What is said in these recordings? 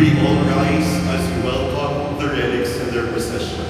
we all rise as we welcome the relics in their procession.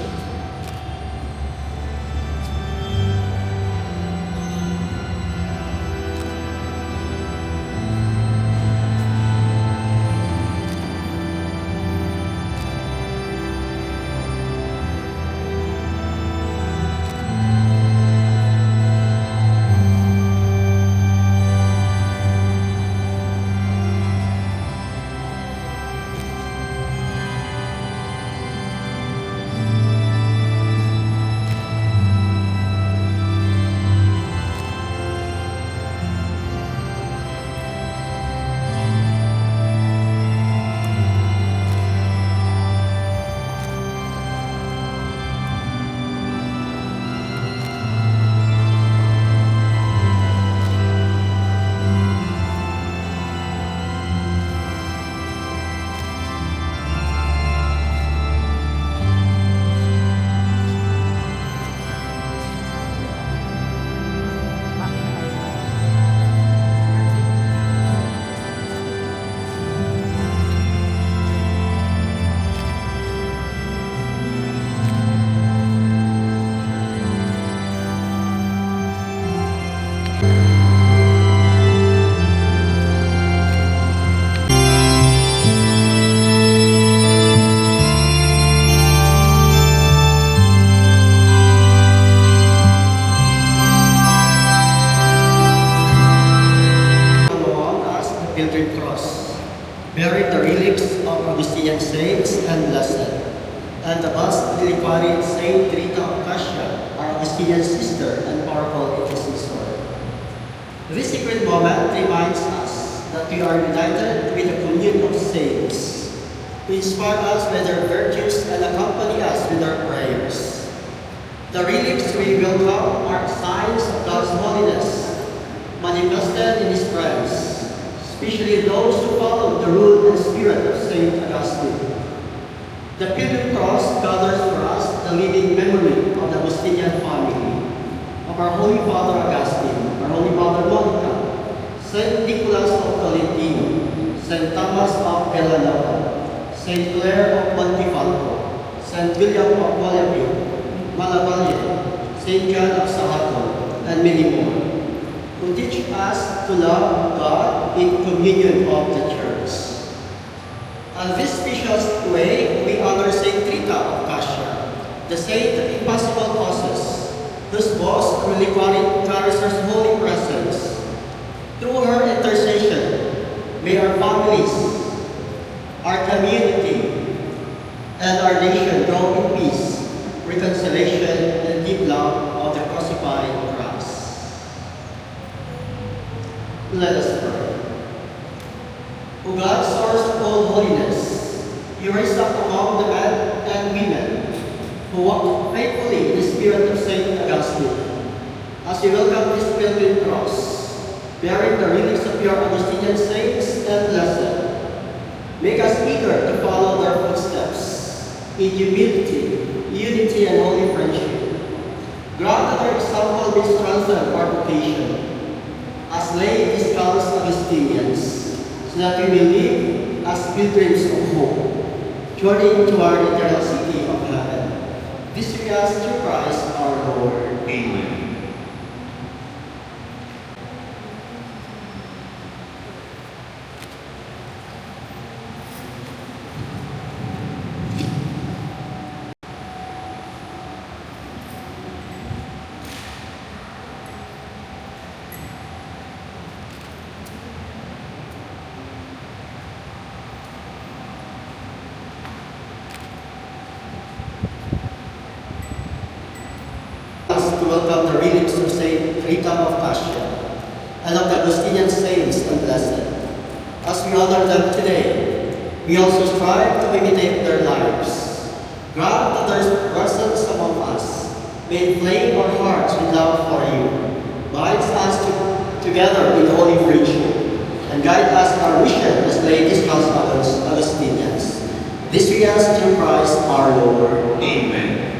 Pilgrim Cross, bearing the relics of Augustinian saints and blessed, and the vast reliquary Saint Rita of Cassia, our Augustinian sister and powerful intercessor. This sacred moment reminds us that we are united with the communion of saints, who inspire us with their virtues and accompany us with their prayers. The relics we welcome are signs of God's holiness, manifested in His friends, especially those who follow the rule and spirit of Saint Augustine. The Pilgrim Cross gathers for us the living memory of the Augustinian family, of our Holy Father Augustine, our Holy Mother Monica, Saint Nicholas of Tolentino, Saint Thomas of Villanova, Saint Clare of Montefeltro, Saint William of Guayaquil, Malavalle, Saint John of Sahato, and many more, who teach us to love God in communion of the Church. On this special way, we honor Saint Rita of Cassia, the saint of impossible causes, whose boast reliquary carries her holy presence. Through her intercession, may our families, our community, and our nation grow in peace, reconciliation, and deep love of the crucified Christ. Let us pray. O God, source of all holiness, you raised up among the men and women who walked faithfully in the spirit of Saint Augustine. As we welcome this Pilgrim Cross, bearing the relics of your Augustinian saints and blessed, make us eager to follow their footsteps in humility, unity, and holy friendship. Grant that their example may strengthen our vocation as lay disciples Augustinians, so that we will live as pilgrims of hope, journeying toward the eternal city of heaven. This we ask through Christ our Lord. Amen. To welcome the relics of Saint Rita of Cassia and of the Augustinian saints and blessed. As we honor them today, we also strive to imitate their lives. Grant that their presence among us may inflame our hearts with love for you, binds us together in holy friendship, and guide us in our mission as ladies Augustinians. This we ask through Christ our Lord. Amen.